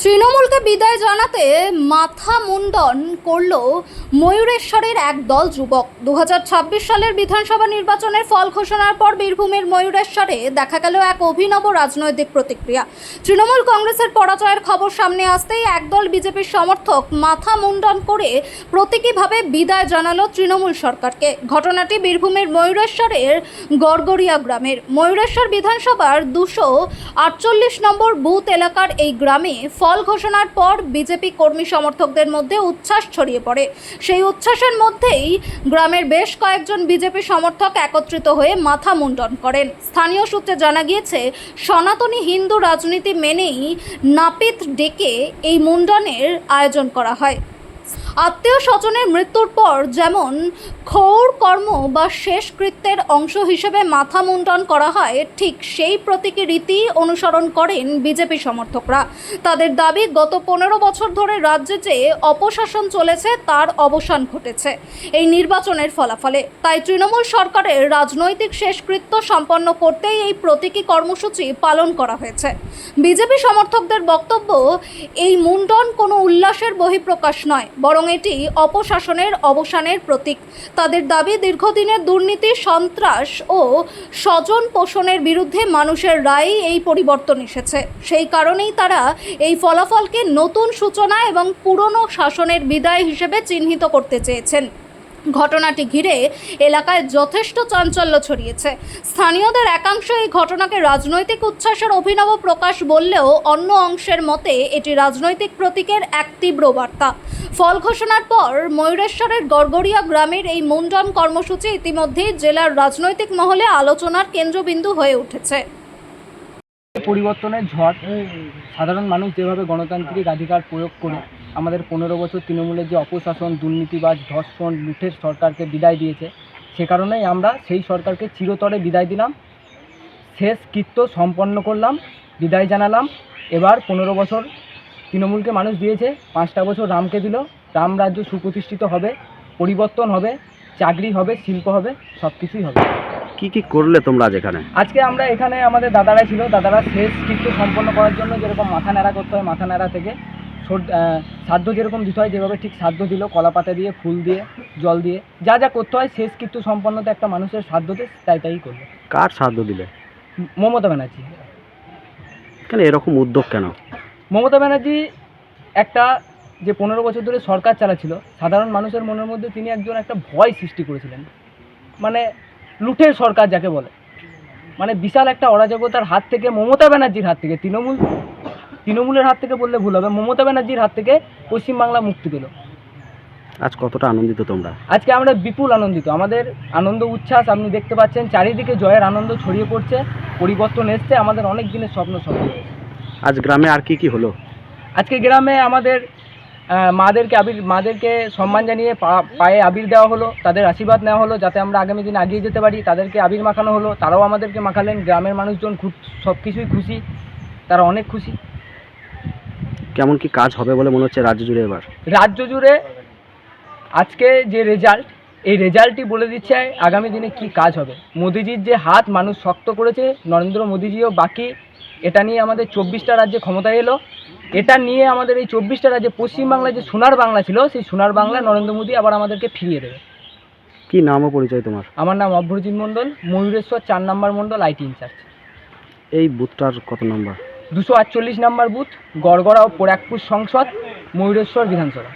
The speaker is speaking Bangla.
তৃণমূলকে বিদায় জানাতে মাথা মুন্ডন করল ময়ূরেশ্বরের একদল যুবক। 2026 সালের বিধানসভা নির্বাচনের ফল ঘোষণার পর বীরভূমের ময়ূরেশ্বরে দেখা গেল এক অভিনব রাজনৈতিক প্রতিক্রিয়া। তৃণমূল কংগ্রেসের পরাজয়ের খবর সামনে আসতেই একদল বিজেপির সমর্থক মাথা মুন্ডন করে প্রতীকীভাবে বিদায় জানালো তৃণমূল সরকারকে। ঘটনাটি বীরভূমের ময়ূরেশ্বরের গড়গড়িয়া গ্রামের। ময়ূরেশ্বর বিধানসভার 248 নম্বর বুথ এলাকার এই গ্রামে ফল ঘোষণার পর বিজেপি কর্মী সমর্থকদের মধ্যে উচ্ছ্বাস ছড়িয়ে পড়ে। সেই উচ্ছ্বাসের মধ্যেই গ্রামের বেশ কয়েকজন বিজেপি সমর্থক একত্রিত হয়ে মাথা মুন্ডন করেন। স্থানীয় সূত্রে জানা গিয়েছে, সনাতনী হিন্দু রাজনীতি মেনেই নাপিত ডেকে এই মুন্ডনের আয়োজন করা হয়। আত্মীয় স্বজনের মৃত্যুর পর যেমন ক্ষৌর কর্ম বা শেষকৃত্যের অংশ হিসেবে মাথা মুন্ডন করা হয়, ঠিক সেই প্রতীকী রীতি অনুসরণ করেন বিজেপি সমর্থকরা। তাদের দাবি, গত 15 বছর ধরে রাজ্যে যে অপশাসন চলেছে তার অবসান ঘটেছে এই নির্বাচনের ফলাফলে। তাই তৃণমূল সরকারের রাজনৈতিক শেষকৃত্য সম্পন্ন করতেই এই প্রতীকী কর্মসূচি পালন করা হয়েছে। বিজেপি সমর্থকদের বক্তব্য, এই মুন্ডন কোনো উল্লাসের বহিঃপ্রকাশ নয়, বরং এটি অপশাসনের অবসানের প্রতীক। তাদের দাবি, দীর্ঘদিনের দুর্নীতি, সন্ত্রাস ও স্বজন পোষণের বিরুদ্ধে মানুষের রায়ে এই পরিবর্তন এসেছে। সেই কারণেই তারা এই ফলাফলকে নতুন সূচনা এবং পুরনো শাসনের বিদায় হিসেবে চিহ্নিত করতে চেয়েছেন। ঘটনাটি ঘিরে এলাকায় যথেষ্ট চাঞ্চল্য ছড়িয়েছে। স্থানীয়দের একাংশ এই ঘটনাকে রাজনৈতিক উচ্ছ্বাসের অভিনব প্রকাশ বললেও অন্য অংশের মতে এটি রাজনৈতিক প্রতীকের এক তীব্র বার্তা। ফল ঘোষণার পর ময়ূরেশ্বরের গড়গড়িয়া গ্রামের এই মুন্ডন কর্মসূচি ইতিমধ্যেই জেলার রাজনৈতিক মহলে আলোচনার কেন্দ্রবিন্দু হয়ে উঠেছে। পরিবর্তনের ঝড়, সাধারণ মানুষ যেভাবে গণতান্ত্রিক অধিকার প্রয়োগ করে আমাদের 15 বছর তৃণমূলের যে অপশাসন, দুর্নীতিবাজ, ধর্ষণ, লুঠের সরকারকে বিদায় দিয়েছে, সে কারণেই আমরা সেই সরকারকে চিরতরে বিদায় দিলাম, শেষ কৃত্য সম্পন্ন করলাম, বিদায় জানালাম। এবার 15 বছর তৃণমূলকে মানুষ দিয়েছে, 5টা বছর রামকে দিল। রাম রাজ্য সুপ্রতিষ্ঠিত হবে, পরিবর্তন হবে, চাকরি হবে, শিল্প হবে, সব কিছুই হবে। কি কি করলে তোমরা আজ এখানে? আজকে আমরা এখানে, আমাদের দাদারা ছিল, দাদারা শেষ কৃত্য সম্পন্ন করার জন্য যেরকম মাথা ন্যাড়া করতে হয়, মাথা ন্যাড়া থেকে শ্রাদ্ধ যেরকম দিতে হয়, যেভাবে ঠিক শ্রাদ্ধ দিল, কলা পাতা দিয়ে, ফুল দিয়ে, জল দিয়ে, যা যা করতে হয় শেষ কৃত্য সম্পন্নতে একটা মানুষের শ্রাদ্ধতে, তাই করলো। কার শ্রাদ্ধ দিলে? মমতা ব্যানার্জি। কেন এরকম উদ্যোগ কেন? মমতা ব্যানার্জি একটা যে 15 বছর ধরে সরকার চালাচ্ছিল, সাধারণ মানুষের মনের মধ্যে তিনি একটা ভয় সৃষ্টি করেছিলেন। মানে লুঠের সরকার যাকে বলে, মানে বিশাল একটা অরাজকতার হাত থেকে, মমতা ব্যানার্জির হাত থেকে, তৃণমূলের হাত থেকে বললে ভুল হবে, মমতা ব্যানার্জির হাত থেকে পশ্চিমবাংলা মুক্তি পেল। আজ কতটা আনন্দিত তোমরা? আজকে আমরা বিপুল আনন্দিত। আমাদের আনন্দ উচ্ছ্বাস আপনি দেখতে পাচ্ছেন, চারিদিকে জয়ের আনন্দ ছড়িয়ে পড়ছে, পরিবর্তন এসছে, আমাদের অনেক দিনের স্বপ্ন সফল হয়েছে। আজ গ্রামে আর কি হলো? আজকে গ্রামে আমাদের মাদেরকে সম্মান জানিয়ে পায়ে আবির দেওয়া হলো, তাদের আশীর্বাদ নেওয়া হলো, যাতে আমরা আগামী দিনে এগিয়ে যেতে পারি। তাদেরকে আবির মাখানো হলো, তারাও আমাদেরকে মাখালেন। গ্রামের মানুষজন সব কিছুই খুশি, তারা অনেক খুশি। কেমন কি কাজ হবে বলে মনে হচ্ছে রাজ্য জুড়ে? এবার রাজ্য জুড়ে আজকে যে রেজাল্ট, এই রেজাল্টই বলে দিচ্ছে আগামী দিনে কি কাজ হবে। মোদিজির যে হাত মানুষ শক্ত করেছে, নরেন্দ্র মোদিজিও বাকি। এটা নিয়ে আমাদের 24টা রাজ্যে ক্ষমতায় এলো। এটা নিয়ে আমাদের এই 24টা রাজ্যে পশ্চিমবাংলায় যে সোনার বাংলা ছিল, সেই সোনার বাংলা নরেন্দ্র মোদী আবার আমাদেরকে ফিরিয়ে দেবে। কি নাম ও পরিচয় তোমার? আমার নাম অভ্রজিৎ মণ্ডল, ময়ূরেশ্বর 4 নম্বর মণ্ডল, আইটি ইনচার্জ। এই বুথটার কত নম্বর? 248 নম্বর বুথ, গড়গড়া ও পোড়াকপুর সংসদ, ময়ূরেশ্বর বিধানসভা।